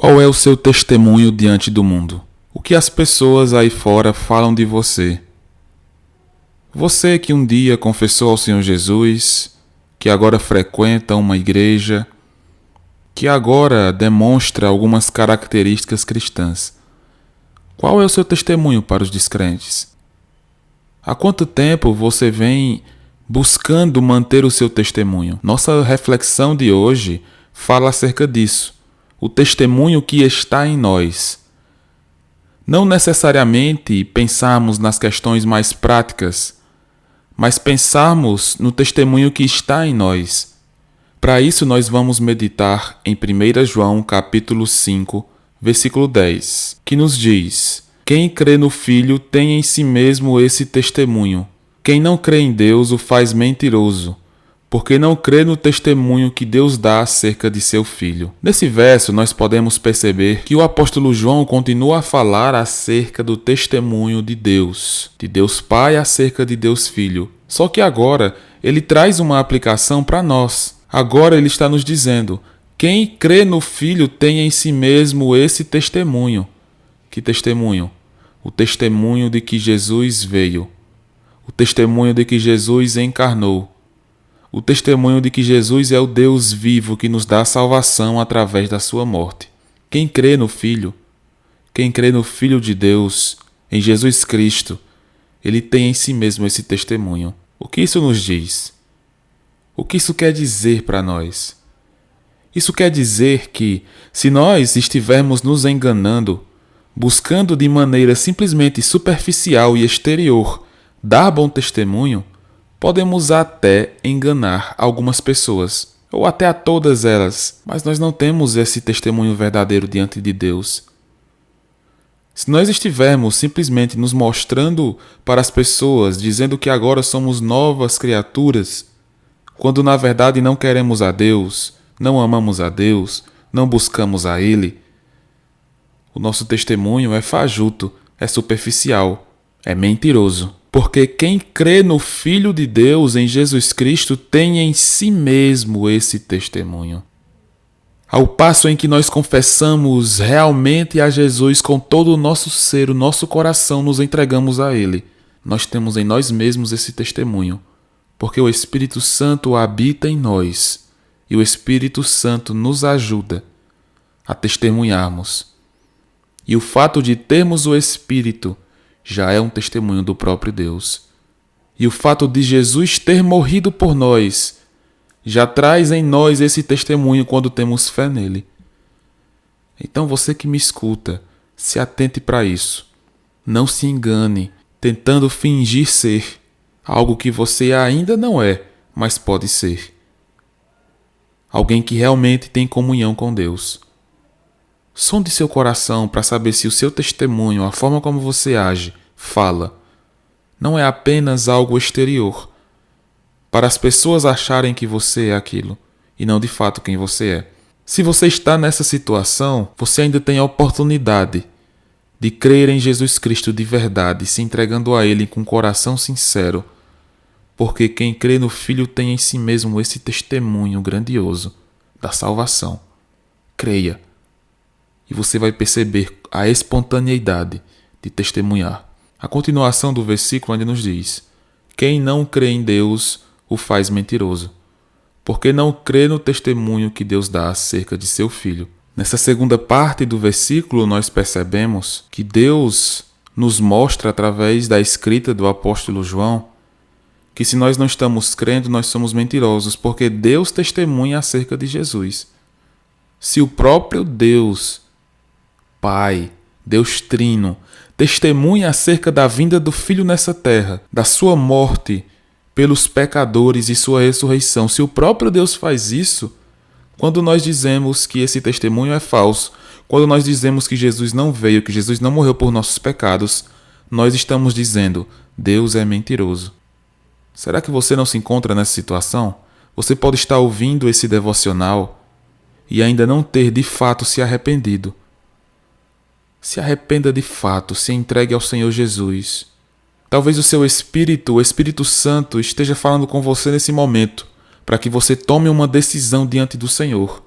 Qual é o seu testemunho diante do mundo? O que as pessoas aí fora falam de você? Você que um dia confessou ao Senhor Jesus, que agora frequenta uma igreja, que agora demonstra algumas características cristãs. Qual é o seu testemunho para os descrentes? Há quanto tempo você vem buscando manter o seu testemunho? Nossa reflexão de hoje fala acerca disso. O testemunho que está em nós. Não necessariamente pensarmos nas questões mais práticas, mas pensarmos no testemunho que está em nós. Para isso nós vamos meditar em 1 João capítulo 5, versículo 10, que nos diz: quem crê no Filho tem em si mesmo esse testemunho. Quem não crê em Deus o faz mentiroso, porque não crê no testemunho que Deus dá acerca de seu Filho. Nesse verso, nós podemos perceber que o apóstolo João continua a falar acerca do testemunho de Deus Pai acerca de Deus Filho. Só que agora, ele traz uma aplicação para nós. Agora ele está nos dizendo, quem crê no Filho tem em si mesmo esse testemunho. Que testemunho? O testemunho de que Jesus veio. O testemunho de que Jesus encarnou. O testemunho de que Jesus é o Deus vivo que nos dá salvação através da sua morte. Quem crê no Filho, quem crê no Filho de Deus, em Jesus Cristo, ele tem em si mesmo esse testemunho. O que isso nos diz? O que isso quer dizer para nós? Isso quer dizer que, se nós estivermos nos enganando, buscando de maneira simplesmente superficial e exterior dar bom testemunho, podemos até enganar algumas pessoas, ou até a todas elas, mas nós não temos esse testemunho verdadeiro diante de Deus. Se nós estivermos simplesmente nos mostrando para as pessoas, dizendo que agora somos novas criaturas, quando na verdade não queremos a Deus, não amamos a Deus, não buscamos a Ele, o nosso testemunho é fajuto, é superficial, é mentiroso. Porque quem crê no Filho de Deus, em Jesus Cristo, tem em si mesmo esse testemunho. Ao passo em que nós confessamos realmente a Jesus com todo o nosso ser, o nosso coração, nos entregamos a Ele, nós temos em nós mesmos esse testemunho. Porque o Espírito Santo habita em nós e o Espírito Santo nos ajuda a testemunharmos. E o fato de termos o Espírito já é um testemunho do próprio Deus. E o fato de Jesus ter morrido por nós já traz em nós esse testemunho quando temos fé nele. Então você que me escuta, se atente para isso. Não se engane tentando fingir ser algo que você ainda não é, mas pode ser. Alguém que realmente tem comunhão com Deus. Sonde seu coração para saber se o seu testemunho, a forma como você age, fala, não é apenas algo exterior, para as pessoas acharem que você é aquilo, e não de fato quem você é. Se você está nessa situação, você ainda tem a oportunidade de crer em Jesus Cristo de verdade, se entregando a Ele com um coração sincero, porque quem crê no Filho tem em si mesmo esse testemunho grandioso da salvação. Creia. E você vai perceber a espontaneidade de testemunhar. A continuação do versículo ainda nos diz: quem não crê em Deus o faz mentiroso, porque não crê no testemunho que Deus dá acerca de seu Filho. Nessa segunda parte do versículo nós percebemos que Deus nos mostra através da escrita do apóstolo João que se nós não estamos crendo, nós somos mentirosos, porque Deus testemunha acerca de Jesus. Se o próprio Deus Pai, Deus Trino, testemunha acerca da vinda do Filho nessa terra, da sua morte pelos pecadores e sua ressurreição. Se o próprio Deus faz isso, quando nós dizemos que esse testemunho é falso, quando nós dizemos que Jesus não veio, que Jesus não morreu por nossos pecados, nós estamos dizendo, Deus é mentiroso. Será que você não se encontra nessa situação? Você pode estar ouvindo esse devocional e ainda não ter de fato se arrependido. Se arrependa de fato, se entregue ao Senhor Jesus. Talvez o seu Espírito, o Espírito Santo, esteja falando com você nesse momento, para que você tome uma decisão diante do Senhor.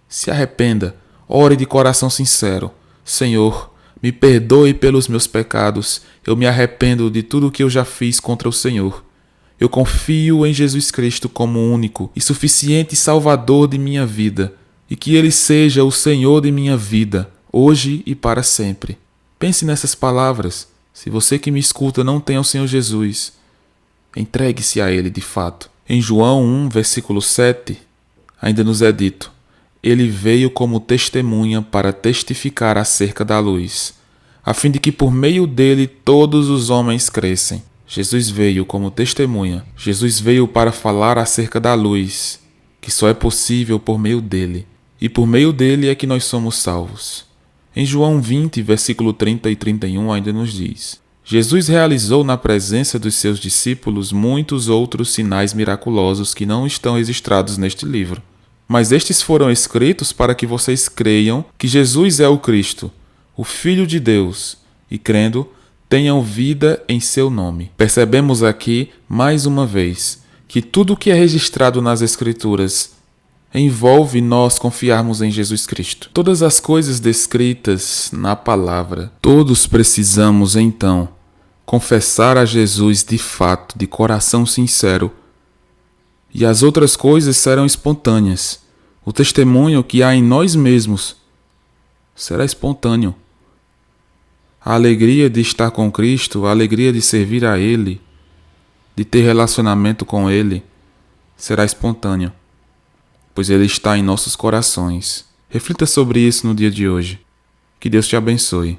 Se arrependa, Ore de coração sincero: Senhor, me perdoe pelos meus pecados. Eu me arrependo de tudo o que eu já fiz contra o Senhor. Eu confio em Jesus Cristo como único e suficiente Salvador de minha vida, e que Ele seja o Senhor de minha vida, hoje e para sempre. Pense nessas palavras. Se você que me escuta não tem o Senhor Jesus, entregue-se a Ele de fato. Em João 1, versículo 7, ainda nos é dito: Ele veio como testemunha para testificar acerca da luz, a fim de que por meio dele todos os homens crescem. Jesus veio como testemunha. Jesus veio para falar acerca da luz, que só é possível por meio dele. E por meio dele é que nós somos salvos. Em João 20, versículo 30 e 31 ainda nos diz: Jesus realizou na presença dos seus discípulos muitos outros sinais miraculosos que não estão registrados neste livro. Mas estes foram escritos para que vocês creiam que Jesus é o Cristo, o Filho de Deus, e crendo, tenham vida em seu nome. Percebemos aqui, mais uma vez, que tudo o que é registrado nas Escrituras envolve nós confiarmos em Jesus Cristo. Todas as coisas descritas na palavra, todos precisamos, então, confessar a Jesus de fato, de coração sincero, e as outras coisas serão espontâneas. O testemunho que há em nós mesmos será espontâneo. A alegria de estar com Cristo, a alegria de servir a Ele, de ter relacionamento com Ele, será espontâneo, pois Ele está em nossos corações. Reflita sobre isso no dia de hoje. Que Deus te abençoe.